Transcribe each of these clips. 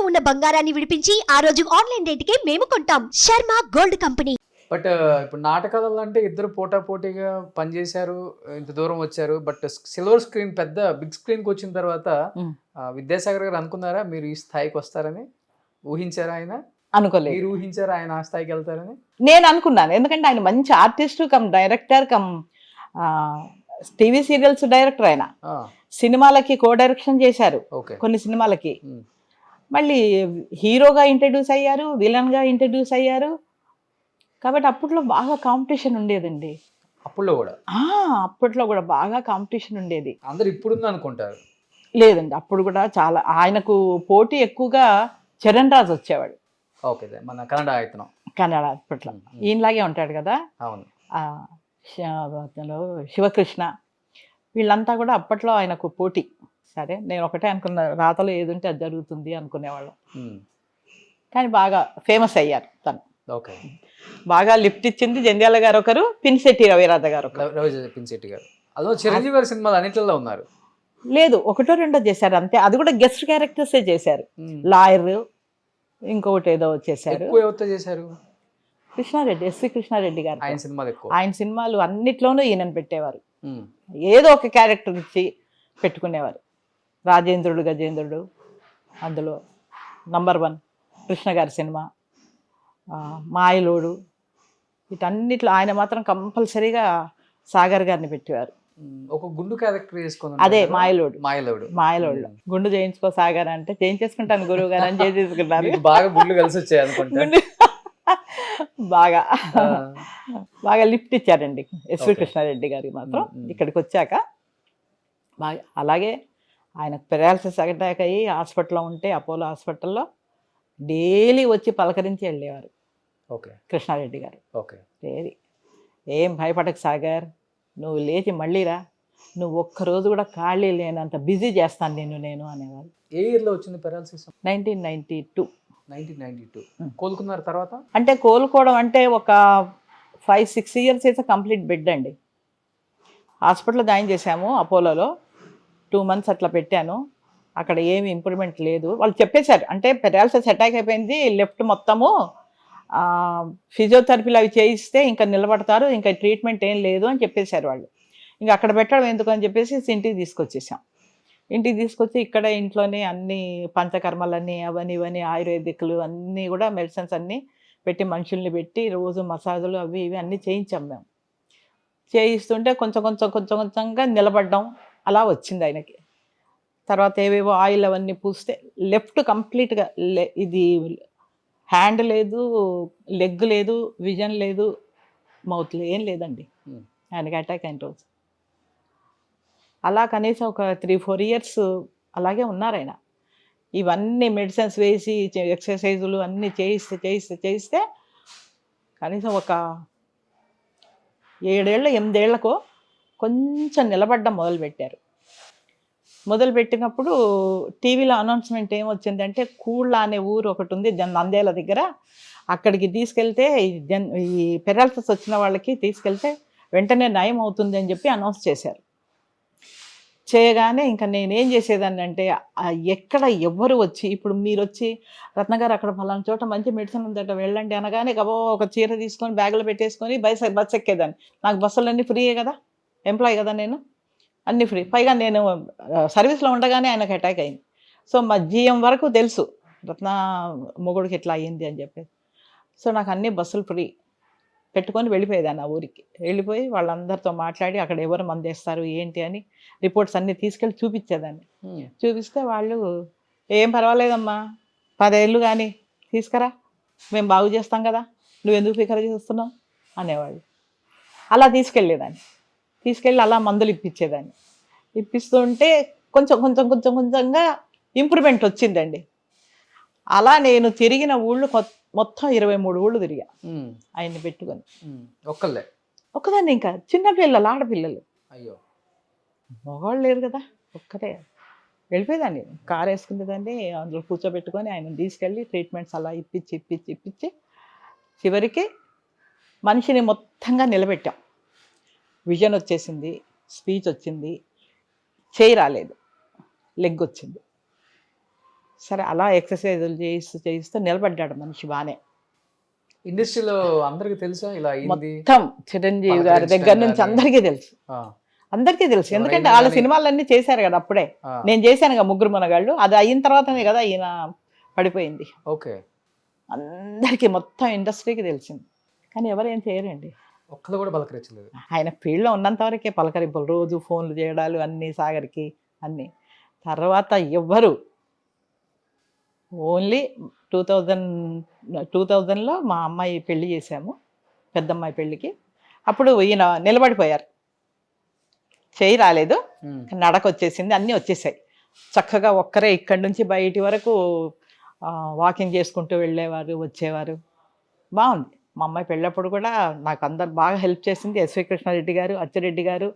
ఇంట్లో ఉన్న బంగారాన్ని విడిపించి ఆ రోజు ఆన్లైన్ రేటుకే మేము కొంటాం. Sharma gold company. బట్ ఇప్పుడు నాటకాలలో అంటే ఇద్దరు పోటాపోటీగా పనిచేశారు, ఇంత దూరం వచ్చారు. బట్ సిల్వర్ స్క్రీన్ పెద్ద బిగ్ స్క్రీన్కి వచ్చిన తర్వాత విద్యాసాగర్ గారు అనుకున్నారా మీరు ఈ స్థాయికి వస్తారని? ఊహించారా ఆయన? అనుకోలేదు. మీరు ఊహించారా ఆయన ఆ స్థాయికి వెళ్తారని? నేను అనుకున్నాను, ఎందుకంటే ఆయన మంచి artist come director come TV serials director. ఆయన సినిమాలకి కో డైరెక్షన్ చేశారు, కొన్ని సినిమాలకి. మళ్ళీ హీరోగా ఇంట్రడ్యూస్ అయ్యారు, విలన్గా ఇంట్రడ్యూస్ అయ్యారు. కాబట్టి అప్పట్లో బాగా కాంపిటీషన్ ఉండేదండి. అప్పట్లో కూడా బాగా కాంపిటీషన్ ఉండేది. అందరు ఇప్పుడు అనుకుంటారు. లేదండి, అప్పుడు కూడా చాలా ఆయనకు పోటీ ఎక్కువగా చరణ్ రాజ్ వచ్చేవాడు. మన కన్నడ అప్పట్లో ఈయనలాగే ఉంటాడు కదా. అవును. శివకృష్ణ వీళ్ళంతా కూడా అప్పట్లో ఆయనకు పోటీ. సరే, నేను ఒకటే అనుకున్నా, రాతలో ఏదుంటే అది జరుగుతుంది అనుకునేవాళ్ళం. కానీ బాగా ఫేమస్ అయ్యారు తను. బాగా లిఫ్ట్ ఇచ్చింది జంధ్యాల గారు ఒకరు, పినిశెట్టి రవిరాధ గారు పినిశెట్టి గారు. అదో చిరంజీవి గారి సినిమాలు అన్నింటిలో ఉన్నారు. లేదు, ఒకటో రెండో చేశారు అంతే. అది కూడా గెస్ట్ క్యారెక్టర్సే చేశారు. లాయర్, ఇంకొకటి ఏదో చేశారు. కృష్ణారెడ్డి, ఎస్వి కృష్ణారెడ్డి గారు ఆయన సినిమాలు అన్నిట్లోనూ ఈయనను పెట్టేవారు. ఏదో ఒక క్యారెక్టర్ ఇచ్చి పెట్టుకునేవారు. రాజేంద్రుడు గజేంద్రుడు అందులో #1 కృష్ణ గారి సినిమా, మాయలోడు, వీటన్నిట్లో ఆయన మాత్రం కంపల్సరీగా సాగర్ గారిని పెట్టేవారు. ఒక గుండు క్యారెక్టర్ చేసుకుని, అదే మాయలోడు గుండు చేయించుకో సాగర్ అంటే చేయించేసుకుంటాను గురువు గారు అని చేసేసుకున్నారు. బాగా గుండు కలిసి వచ్చాయి అనుకుంటా. బాగా లిఫ్ట్ ఇచ్చారండి ఎస్వి కృష్ణారెడ్డి గారికి మాత్రం. ఇక్కడికి వచ్చాక బాగా, అలాగే ఆయన పెరాలసిస్ అటాక్ అయ్యి హాస్పిటల్లో ఉంటే అపోలో హాస్పిటల్లో డైలీ వచ్చి పలకరించి వెళ్ళేవారు కృష్ణారెడ్డి గారు. డైలీ, ఏం భయపడకు సాగర్, నువ్వు లేచి మళ్ళీరా, నువ్వు ఒక్కరోజు కూడా ఖాళీ లేనంత బిజీ చేస్తాను నేను అనేవారు. ఏ ఇయర్లో వచ్చింది పెరాలసిస్? 1992. కోలుకున్నారు తర్వాత? అంటే కోలుకోవడం అంటే ఒక 5-6 ఇయర్స్ అయితే కంప్లీట్ బెడ్ అండి. హాస్పిటల్లో జాయిన్ చేశాము అపోలోలో, 2 months అట్లా పెట్టాను. అక్కడ ఏమి ఇంప్రూవ్మెంట్ లేదు. వాళ్ళు చెప్పేశారు, అంటే పెరాలసిస్ అటాక్ అయిపోయింది, లెఫ్ట్ మొత్తము ఫిజియోథెరపీలు అవి చేయిస్తే ఇంకా నిలబడతారు, ఇంకా ట్రీట్మెంట్ ఏం లేదు అని చెప్పేశారు వాళ్ళు. ఇంకా అక్కడ పెట్టడం ఎందుకు అని చెప్పేసి ఇంటికి తీసుకొచ్చేసాం. ఇంటికి తీసుకొచ్చి ఇక్కడ ఇంట్లోనే అన్ని పంచకర్మలన్నీ అవన్నీ ఇవన్నీ ఆయుర్వేదిక్లు అన్నీ కూడా మెడిసిన్స్ అన్నీ పెట్టి, మనుషుల్ని పెట్టి రోజు మసాజులు అవి ఇవి అన్నీ చేయించాం మేము. చేయిస్తుంటే కొంచెంగా నిలబడ్డాం. అలా వచ్చింది ఆయనకి. తర్వాత ఏవేవో ఆయిల్ అవన్నీ పూస్తే లెఫ్ట్ కంప్లీట్గా, ఇది హ్యాండ్ లేదు, లెగ్ లేదు, విజన్ లేదు, మౌత్ ఏం లేదండి ఆయనకి అటాక్ అయిన రోజు. అలా కనీసం ఒక 3-4 years అలాగే ఉన్నారు ఆయన. ఇవన్నీ మెడిసిన్స్ వేసి ఎక్సర్సైజులు అన్నీ చేయిస్తే కనీసం ఒక 7-8 ఏళ్లకు కొంచెం నిలబడ్డం మొదలుపెట్టారు. మొదలుపెట్టినప్పుడు టీవీలో అనౌన్స్మెంట్ ఏమొచ్చిందంటే, కూళ్ళ అనే ఊరు ఒకటి ఉంది నంద్యాల దగ్గర, అక్కడికి తీసుకెళ్తే ఈ పెరాలసిస్ వచ్చిన వాళ్ళకి తీసుకెళ్తే వెంటనే నయం అవుతుంది అని చెప్పి అనౌన్స్ చేశారు. చేయగానే ఇంకా నేనేం చేసేదాన్ని అంటే, ఎక్కడ ఎవ్వరు వచ్చి, ఇప్పుడు మీరు వచ్చి రత్నగారు అక్కడ ఫలానా చోట మంచి మెడిసిన్ ఉందట వెళ్ళండి అనగానే గబో ఒక చీర తీసుకొని బ్యాగులో పెట్టేసుకొని బస్ ఎక్కేదాన్ని. నాకు బస్సులన్నీ ఫ్రీయే కదా, ఎంప్లాయీ కదా నేను, అన్నీ ఫ్రీ. పైగా నేను సర్వీస్లో ఉండగానే ఆయనకు అటాక్ అయింది. సో మా జీఎం వరకు తెలుసు రత్న మొగుడికి ఇట్లా అయ్యింది అని చెప్పి. సో నాకు అన్ని బస్సులు ఫ్రీ పెట్టుకొని వెళ్ళిపోయేదాన్ని ఆ ఊరికి. వెళ్ళిపోయి వాళ్ళందరితో మాట్లాడి అక్కడ ఎవరు మంది వేస్తారు ఏంటి అని రిపోర్ట్స్ అన్నీ తీసుకెళ్ళి చూపించేదాన్ని. చూపిస్తే వాళ్ళు, ఏం పర్వాలేదమ్మా, 10 ఏళ్ళు కానీ తీసుకురా, మేము బాగు చేస్తాం కదా, నువ్వు ఎందుకు ఫికర్ చేస్తున్నావు అనేవాళ్ళు. అలా తీసుకెళ్ళి అలా మందులు ఇప్పించేదాన్ని. ఇప్పిస్తుంటే కొంచెంగా ఇంప్రూవ్మెంట్ వచ్చిందండి. అలా నేను తిరిగిన ఊళ్ళు మొత్తం 23 ఊళ్ళు తిరిగా ఆయన్ని పెట్టుకొని. ఒక్కదాన్ని, ఇంకా చిన్నపిల్లలు, ఆడపిల్లలు, అయ్యో మగవాళ్ళు లేరు కదా, ఒక్కటే వెళ్ళిపోయేదాన్ని. కారు వేసుకునేదాన్ని, అందులో కూర్చోబెట్టుకొని ఆయన తీసుకెళ్ళి ట్రీట్మెంట్స్ అలా ఇప్పించి చివరికి మనిషిని మొత్తంగా నిలబెట్టాం. విజన్ వచ్చేసింది, స్పీచ్ వచ్చింది, చేయి రాలేదు, లెగ్ వచ్చింది. సరే అలా ఎక్సర్సైజులు చేయిస్తూ నిలబడ్డాడు మనిషి బాగానే. ఇండస్ట్రీలో అందరికి తెలుసా ఇలా అయింది? మొత్తం చిరంజీవి గారి దగ్గర నుంచి అందరికీ తెలుసు, అందరికీ తెలుసు. ఎందుకంటే వాళ్ళ సినిమాలన్నీ చేశారు కదా అప్పుడే. నేను చేశాను కదా ముగ్గురు మనగాళ్ళు, అది అయిన తర్వాతనే కదా ఈయన పడిపోయింది. ఓకే, అందరికీ మొత్తం ఇండస్ట్రీకి తెలిసింది, కానీ ఎవరేం చేయరండి. ఒక్కరు కూడా పలకరించలేదు. ఆయన ఫీల్డ్లో ఉన్నంత వరకే పలకరింపులు, రోజు ఫోన్లు చేయడాలు అన్నీ, సాగర్కి అన్నీ. తర్వాత ఎవ్వరు ఓన్లీ 2000లో మా అమ్మాయి పెళ్లి చేశాము, పెద్దమ్మాయి పెళ్ళికి. అప్పుడు ఈయన నిలబడిపోయారు, చేయి రాలేదు, నడక వచ్చేసింది, అన్నీ వచ్చేసాయి. చక్కగా ఒక్కరే ఇక్కడి నుంచి బయటి వరకు వాకింగ్ చేసుకుంటూ వెళ్ళేవారు, వచ్చేవారు. బాగుంది. మా అమ్మాయి పెళ్ళప్పుడు కూడా నాకు అందరు బాగా హెల్ప్ చేసింది. ఎస్వి కృష్ణారెడ్డి గారు, అచ్చిరెడ్డి గారు,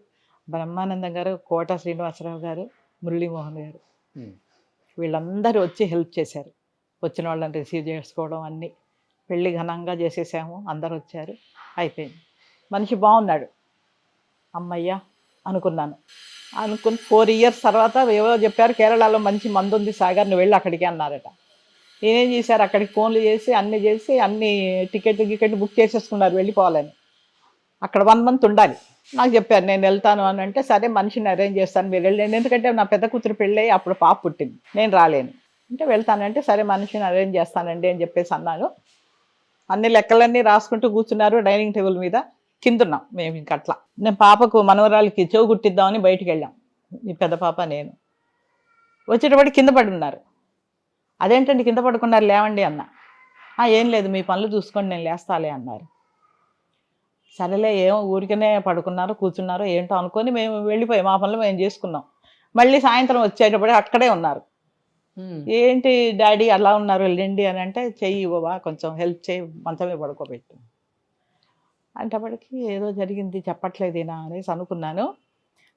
బ్రహ్మానందం గారు, కోట శ్రీనివాసరావు గారు, మురళీమోహన్ గారు, వీళ్ళందరూ వచ్చి హెల్ప్ చేశారు. వచ్చిన వాళ్ళని రిసీవ్ చేసుకోవడం అన్నీ. పెళ్ళి ఘనంగా చేసేసాము, అందరు వచ్చారు, అయిపోయింది. మనిషి బాగున్నాడు, అమ్మయ్య అనుకున్నాను. అనుకుని 4 years తర్వాత ఏవో చెప్పారు, కేరళలో మంచి మందు ఉంది సాగర్, నువ్వు వెళ్ళి అక్కడికి అన్నారట. నేనేం చేశారు, అక్కడికి ఫోన్లు చేసి అన్ని టికెట్ బుక్ చేసేసుకున్నారు వెళ్ళిపోవాలని. అక్కడ 1 month ఉండాలి. నాకు చెప్పారు నేను వెళ్తాను అని అంటే, సరే మనిషిని అరేంజ్ చేస్తాను మీరు వెళ్ళండి, ఎందుకంటే నా పెద్ద కూతురు పెళ్ళి అప్పుడు పాప పుట్టింది, నేను రాలేను. అంటే వెళ్తానంటే సరే మనిషిని అరేంజ్ చేస్తానండి అని చెప్పేసి అన్నాను. అన్ని లెక్కలన్నీ రాసుకుంటూ కూర్చున్నారు డైనింగ్ టేబుల్ మీద. కిందున్నాం మేము ఇంక అట్లా. నేను పాపకు మనవరాలకి చెవు కుట్టిద్దామని బయటికి వెళ్ళాం, ఈ పెద్ద పాప నేను. వచ్చేటప్పుడు కింద పడి ఉన్నారు. అదేంటండి కింద పడుకున్నారు, లేవండి అన్న. ఏం లేదు మీ పనులు చూసుకోండి నేను లేస్తాలే అన్నారు. సరేలే ఏమో ఊరికనే పడుకున్నారు కూర్చున్నారు ఏంటో అనుకొని మేము వెళ్ళిపోయాం, మా పనులు మేము చేసుకున్నాం. మళ్ళీ సాయంత్రం వచ్చేటప్పుడు అక్కడే ఉన్నారు. ఏంటి డాడీ అలా ఉన్నారు వెళ్ళండి అని అంటే, చెయ్యి ఇవ్వవా కొంచెం హెల్ప్ చేయి, మంచమే పడుకోబెట్టు అంటప్పటికి ఏదో జరిగింది చెప్పట్లేదేనా అనేసి అనుకున్నాను.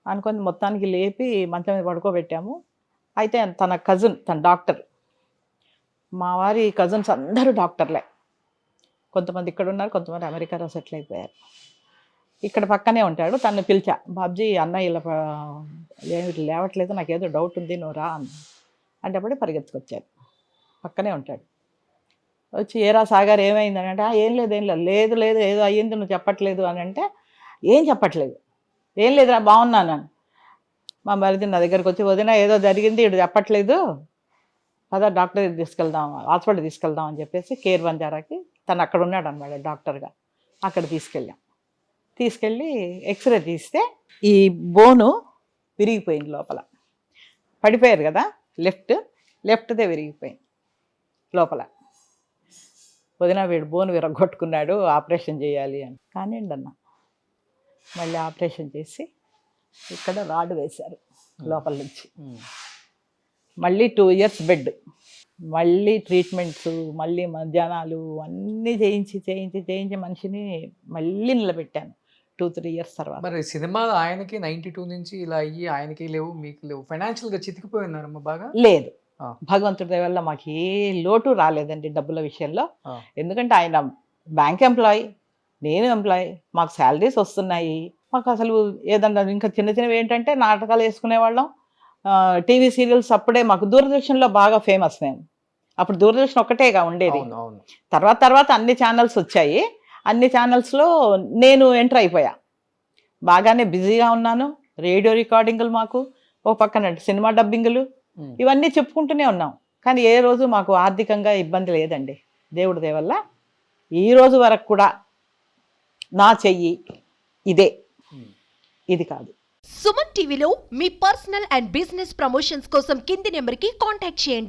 అనుకొని మొత్తానికి లేపి మంచం మీద పడుకోబెట్టాము. అయితే తన కజిన్, తన డాక్టర్, మా వారి కజిన్స్ అందరూ డాక్టర్లే. కొంతమంది ఇక్కడ ఉన్నారు, కొంతమంది అమెరికాలో సెటిల్ అయిపోయారు. ఇక్కడ పక్కనే ఉంటాడు. తను పిలిచా, బాబ్జీ అన్నయ్య ఇలా లేవట్లేదు, నాకేదో డౌట్ ఉంది నువ్వు రా అంటే అప్పుడే పరిగెత్తుకొచ్చారు. పక్కనే ఉంటాడు. వచ్చి ఏరా సాగర్ ఏమైందని అంటే, ఏం లేదు లేదు ఏదో అయ్యింది నువ్వు చెప్పట్లేదు అని అంటే, ఏం చెప్పట్లేదు, ఏం లేదురా బాగున్నాను అని. మా మరిది నా దగ్గరికి వచ్చి, వదిన ఏదో జరిగింది ఇటు చెప్పట్లేదు, కదా డాక్టర్ తీసుకెళ్దాం, హాస్పిటల్ తీసుకెళ్దాం అని చెప్పేసి కేర్ బంజారాకి, తను అక్కడ ఉన్నాడు అనమాట డాక్టర్గా, అక్కడ తీసుకెళ్ళి ఎక్స్రే తీస్తే ఈ బోను విరిగిపోయింది లోపల. పడిపోయారు కదా, లెఫ్ట్దే విరిగిపోయింది లోపల. వదిన వీడు బోను విరగొట్టుకున్నాడు, ఆపరేషన్ చేయాలి అని. కానివ్వండి అన్న. మళ్ళీ ఆపరేషన్ చేసి ఇక్కడ రాడ్ వేశారు లోపల నుంచి. మళ్ళీ 2 years బెడ్, మళ్ళీ ట్రీట్మెంట్స్, మళ్ళీ మధ్యాహ్నాలు అన్నీ చేయించి మనిషిని మళ్ళీ నిలబెట్టాను 2-3 years తర్వాత. మరి సినిమా ఆయనకి 92 నుంచి ఇలా అయ్యి ఆయనకి లేవు మీకు లేవు, ఫైనాన్షియల్గా చితికిపోయినారమ్మా బాగా? లేదు, భగవంతుడి దయ వల్ల మాకు ఏ లోటు రాలేదండి డబ్బుల విషయంలో. ఎందుకంటే ఆయన బ్యాంక్ ఎంప్లాయీ, నేను ఎంప్లాయీ, మాకు శాలరీస్ వస్తున్నాయి. మాకు అసలు ఏదన్నా ఇంకా చిన్నవి ఏంటంటే నాటకాలు వేసుకునేవాళ్ళం, టీవీ సీరియల్స్. అప్పుడే మాకు దూరదర్శన్లో బాగా ఫేమస్ మేము. అప్పుడు దూరదర్శన్ ఒక్కటేగా ఉండేది. తర్వాత అన్ని ఛానల్స్ వచ్చాయి. అన్ని ఛానల్స్లో నేను ఎంటర్ అయిపోయా. బాగానే బిజీగా ఉన్నాను. రేడియో రికార్డింగ్లు మాకు, ఓ పక్కన సినిమా డబ్బింగులు, ఇవన్నీ చెప్పుకుంటూనే ఉన్నాం. కానీ ఏ రోజు మాకు ఆర్థికంగా ఇబ్బంది లేదండి దేవుడి దయ వల్ల. ఈ రోజు వరకు కూడా నా చెయ్యి ఇదే, ఇది కాదు. సుమన్ టీవీలో మీ పర్సనల్ అండ్ బిజినెస్ ప్రమోషన్స్ కోసం కింది నెంబర్కి కాంటాక్ట్ చేయండి.